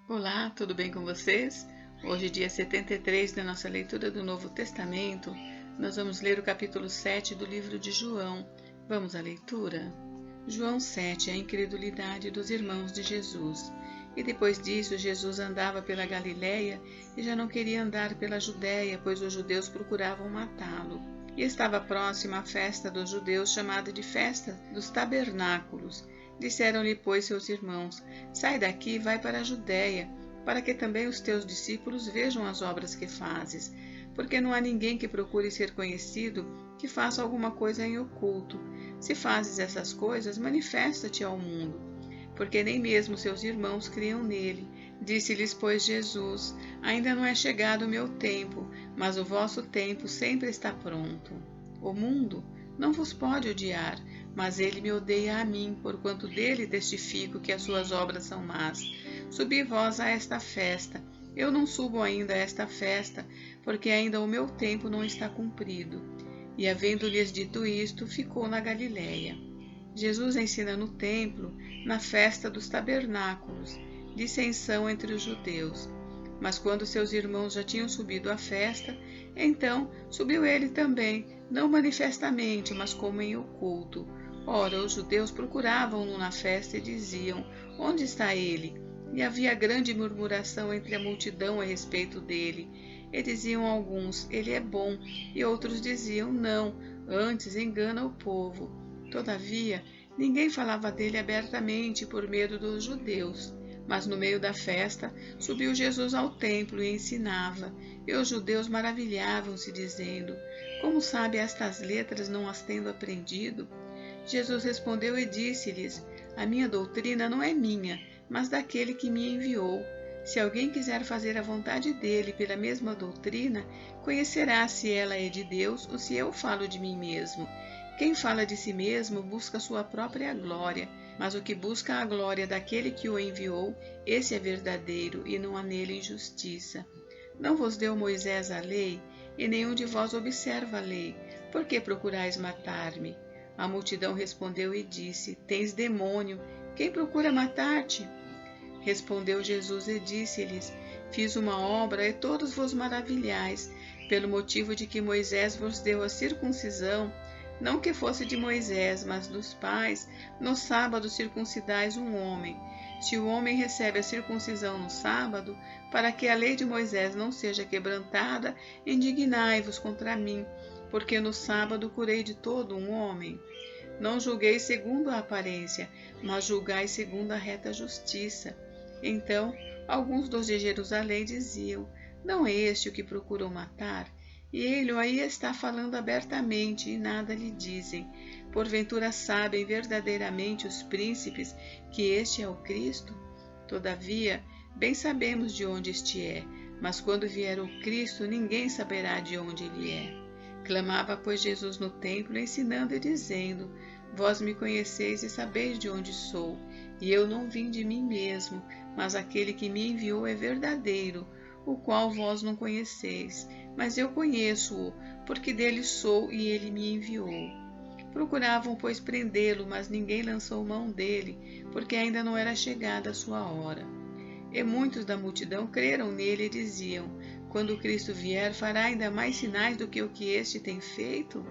Olá, tudo bem com vocês? Hoje, dia 73 da nossa leitura do Novo Testamento, nós vamos ler o capítulo 7 do livro de João. Vamos à leitura? João 7, a incredulidade dos irmãos de Jesus. E depois disso, Jesus andava pela Galiléia e já não queria andar pela Judéia, pois os judeus procuravam matá-lo. E estava próxima a festa dos judeus, chamada de Festa dos Tabernáculos. Disseram-lhe, pois, seus irmãos: Sai daqui e vai para a Judéia, para que também os teus discípulos vejam as obras que fazes. Porque não há ninguém que procure ser conhecido que faça alguma coisa em oculto. Se fazes essas coisas, manifesta-te ao mundo. Porque nem mesmo seus irmãos criam nele. Disse-lhes, pois, Jesus: Ainda não é chegado o meu tempo, mas o vosso tempo sempre está pronto. O mundo não vos pode odiar, mas ele me odeia a mim, porquanto dele testifico que as suas obras são más. Subi vós a esta festa. Eu não subo ainda a esta festa, porque ainda o meu tempo não está cumprido. E havendo-lhes dito isto, ficou na Galiléia. Jesus ensina no templo, na festa dos tabernáculos, dissensão entre os judeus. Mas quando seus irmãos já tinham subido à festa, então subiu ele também, não manifestamente, mas como em oculto. Ora, os judeus procuravam-no na festa e diziam: Onde está ele? E havia grande murmuração entre a multidão a respeito dele. E diziam alguns: Ele é bom, e outros diziam: Não, antes engana o povo. Todavia, ninguém falava dele abertamente por medo dos judeus. Mas no meio da festa, subiu Jesus ao templo e ensinava. E os judeus maravilhavam-se, dizendo: Como sabe estas letras, não as tendo aprendido? Jesus respondeu e disse-lhes: A minha doutrina não é minha, mas daquele que me enviou. Se alguém quiser fazer a vontade dele pela mesma doutrina, conhecerá se ela é de Deus ou se eu falo de mim mesmo. Quem fala de si mesmo busca sua própria glória, mas o que busca a glória daquele que o enviou, esse é verdadeiro, e não há nele injustiça. Não vos deu Moisés a lei, e nenhum de vós observa a lei. Por que procurais matar-me? A multidão respondeu e disse: Tens demônio, quem procura matar-te? Respondeu Jesus e disse-lhes: Fiz uma obra e todos vos maravilhais, pelo motivo de que Moisés vos deu a circuncisão, não que fosse de Moisés, mas dos pais, no sábado circuncidais um homem. Se o homem recebe a circuncisão no sábado, para que a lei de Moisés não seja quebrantada, indignai-vos contra mim, porque no sábado curei de todo um homem. Não julgueis segundo a aparência, mas julgai segundo a reta justiça. Então, alguns dos de Jerusalém diziam: Não é este o que procuram matar? E ele aí está falando abertamente, e nada lhe dizem. Porventura sabem verdadeiramente os príncipes que este é o Cristo? Todavia, bem sabemos de onde este é, mas quando vier o Cristo, ninguém saberá de onde ele é. Clamava, pois, Jesus no templo, ensinando e dizendo: Vós me conheceis e sabeis de onde sou, e eu não vim de mim mesmo, mas aquele que me enviou é verdadeiro, o qual vós não conheceis, mas eu conheço-o, porque dele sou e ele me enviou. Procuravam, pois, prendê-lo, mas ninguém lançou mão dele, porque ainda não era chegada a sua hora. E muitos da multidão creram nele e diziam: Quando o Cristo vier, fará ainda mais sinais do que o que este tem feito?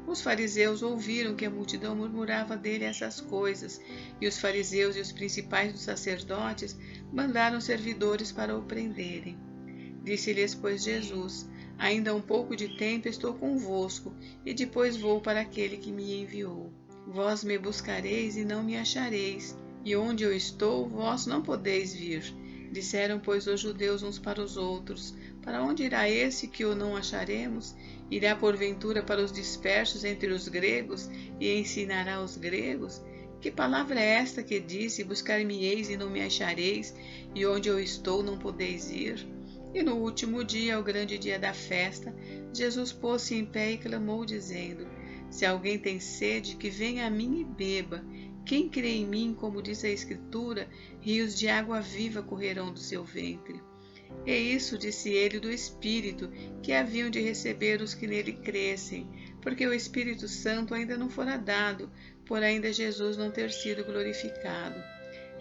Os fariseus ouviram que a multidão murmurava dele essas coisas, e os fariseus e os principais dos sacerdotes mandaram servidores para o prenderem. Disse-lhes, pois, Jesus: Ainda um pouco de tempo estou convosco, e depois vou para aquele que me enviou. Vós me buscareis e não me achareis, e onde eu estou, vós não podeis vir. Disseram, pois, os judeus uns para os outros: Para onde irá esse que o não acharemos? Irá porventura para os dispersos entre os gregos e ensinará os gregos? Que palavra é esta que disse: Buscar-me-eis e não me achareis, e onde eu estou não podeis ir? E no último dia, o grande dia da festa, Jesus pôs-se em pé e clamou, dizendo: Se alguém tem sede, que venha a mim e beba. Quem crê em mim, como diz a Escritura, rios de água viva correrão do seu ventre. E isso disse ele do Espírito, que haviam de receber os que nele crescem, porque o Espírito Santo ainda não fora dado, por ainda Jesus não ter sido glorificado.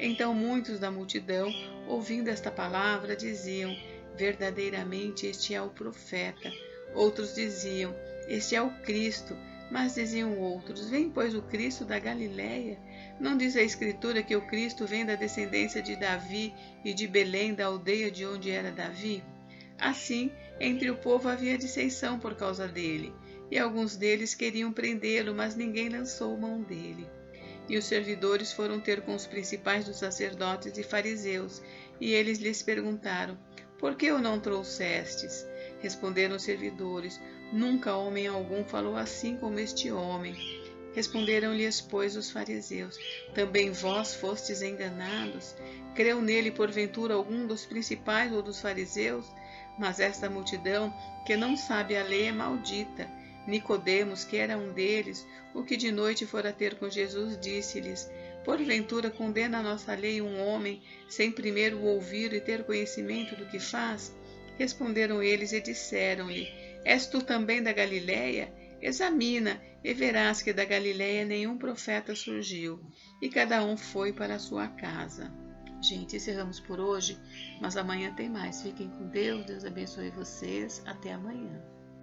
Então muitos da multidão, ouvindo esta palavra, diziam: verdadeiramente este é o profeta. Outros diziam: este é o Cristo. Mas diziam outros: vem, pois, o Cristo da Galileia? Não diz a Escritura que o Cristo vem da descendência de Davi e de Belém, da aldeia de onde era Davi? Assim, entre o povo havia dissensão por causa dele, e alguns deles queriam prendê-lo, mas ninguém lançou mão dele. E os servidores foram ter com os principais dos sacerdotes e fariseus, e eles lhes perguntaram: por que o não trouxestes? Responderam os servidores: nunca homem algum falou assim como este homem. Responderam-lhes, pois, os fariseus: também vós fostes enganados? Creu nele, porventura, algum dos principais ou dos fariseus? Mas esta multidão, que não sabe a lei, é maldita. Nicodemos, que era um deles, o que de noite fora ter com Jesus, disse-lhes: porventura condena a nossa lei um homem, sem primeiro o ouvir e ter conhecimento do que faz? Responderam eles e disseram-lhe: és tu também da Galileia? Examina, e verás que da Galileia nenhum profeta surgiu. E cada um foi para a sua casa. Gente, encerramos por hoje, mas amanhã tem mais. Fiquem com Deus, Deus abençoe vocês. Até amanhã.